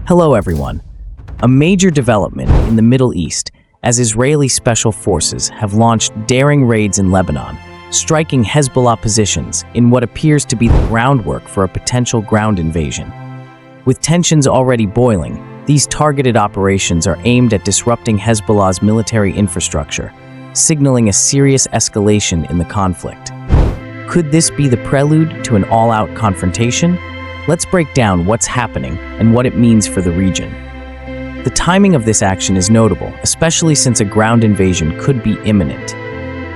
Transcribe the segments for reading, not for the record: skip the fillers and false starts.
Hello everyone. A major development in the Middle East as Israeli special forces have launched daring raids in Lebanon, striking Hezbollah positions in what appears to be the groundwork for a potential ground invasion. With tensions already boiling, these targeted operations are aimed at disrupting Hezbollah's military infrastructure, signaling a serious escalation in the conflict. Could this be the prelude to an all-out confrontation? Let's break down what's happening and what it means for the region. The timing of this action is notable, especially since a ground invasion could be imminent.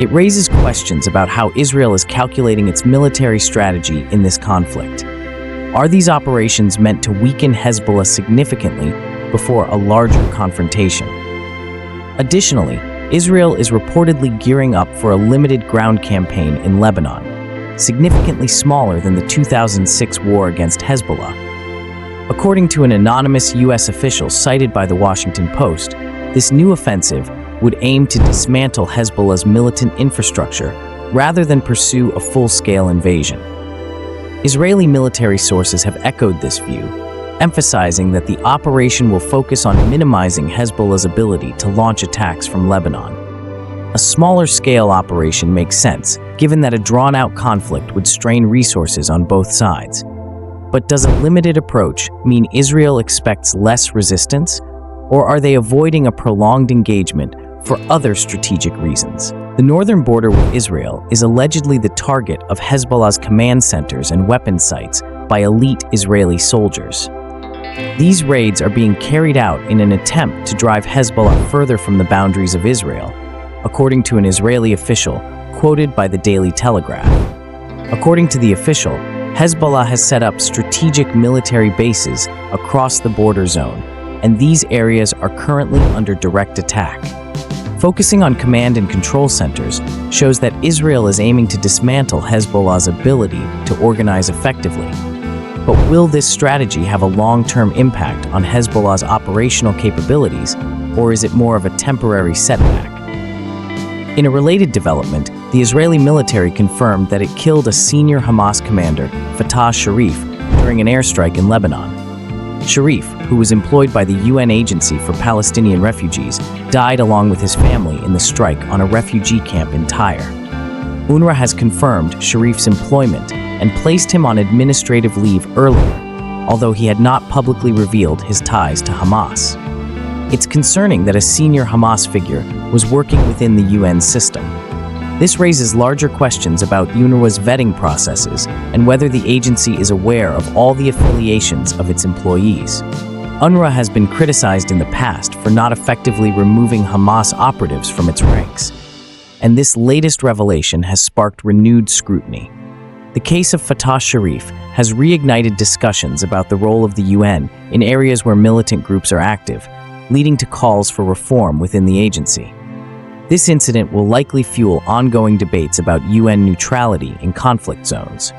It raises questions about how Israel is calculating its military strategy in this conflict. Are these operations meant to weaken Hezbollah significantly before a larger confrontation? Additionally, Israel is reportedly gearing up for a limited ground campaign in Lebanon, significantly smaller than the 2006 war against Hezbollah. According to an anonymous U.S. official cited by the Washington Post, this new offensive would aim to dismantle Hezbollah's militant infrastructure rather than pursue a full-scale invasion. Israeli military sources have echoed this view, emphasizing that the operation will focus on minimizing Hezbollah's ability to launch attacks from Lebanon. A smaller-scale operation makes sense, given that a drawn-out conflict would strain resources on both sides. But does a limited approach mean Israel expects less resistance, or are they avoiding a prolonged engagement for other strategic reasons? The northern border with Israel is allegedly the target of Hezbollah's command centers and weapon sites by elite Israeli soldiers. These raids are being carried out in an attempt to drive Hezbollah further from the boundaries of Israel, according to an Israeli official quoted by the Daily Telegraph. According to the official, Hezbollah has set up strategic military bases across the border zone, and these areas are currently under direct attack. Focusing on command and control centers shows that Israel is aiming to dismantle Hezbollah's ability to organize effectively. But will this strategy have a long-term impact on Hezbollah's operational capabilities, or is it more of a temporary setback? In a related development, the Israeli military confirmed that it killed a senior Hamas commander, Fatah Sharif, during an airstrike in Lebanon. Sharif, who was employed by the UN Agency for Palestinian Refugees, died along with his family in the strike on a refugee camp in Tyre. UNRWA has confirmed Sharif's employment and placed him on administrative leave earlier, although he had not publicly revealed his ties to Hamas. It's concerning that a senior Hamas figure was working within the UN system. This raises larger questions about UNRWA's vetting processes and whether the agency is aware of all the affiliations of its employees. UNRWA has been criticized in the past for not effectively removing Hamas operatives from its ranks, and this latest revelation has sparked renewed scrutiny. The case of Fatah Sharif has reignited discussions about the role of the UN in areas where militant groups are active, leading to calls for reform within the agency. This incident will likely fuel ongoing debates about UN neutrality in conflict zones.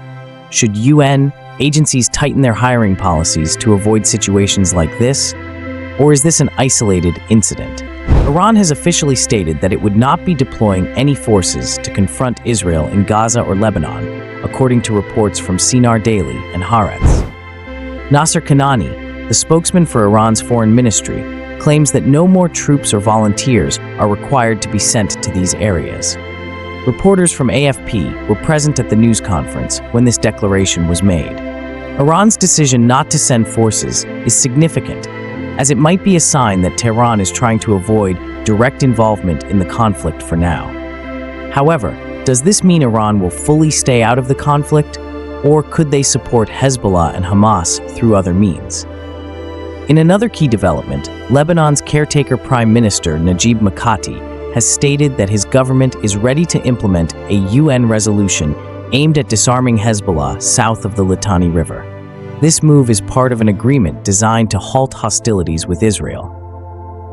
Should UN agencies tighten their hiring policies to avoid situations like this? Or is this an isolated incident? Iran has officially stated that it would not be deploying any forces to confront Israel in Gaza or Lebanon, according to reports from Sinar Daily and Haaretz. Nasser Kanani, the spokesman for Iran's foreign ministry, claims that no more troops or volunteers are required to be sent to these areas. Reporters from AFP were present at the news conference when this declaration was made. Iran's decision not to send forces is significant, as it might be a sign that Tehran is trying to avoid direct involvement in the conflict for now. However, does this mean Iran will fully stay out of the conflict, or could they support Hezbollah and Hamas through other means? In another key development, Lebanon's caretaker Prime Minister Najib Mikati has stated that his government is ready to implement a UN resolution aimed at disarming Hezbollah south of the Litani River. This move is part of an agreement designed to halt hostilities with Israel.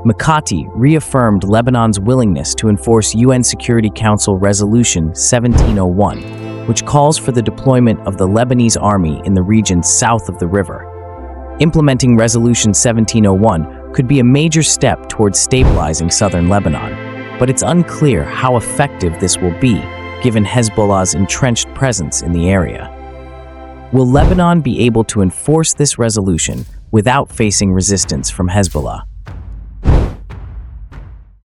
Mikati reaffirmed Lebanon's willingness to enforce UN Security Council Resolution 1701, which calls for the deployment of the Lebanese army in the region south of the river. Implementing Resolution 1701 could be a major step towards stabilizing southern Lebanon, but it's unclear how effective this will be, given Hezbollah's entrenched presence in the area. Will Lebanon be able to enforce this resolution without facing resistance from Hezbollah.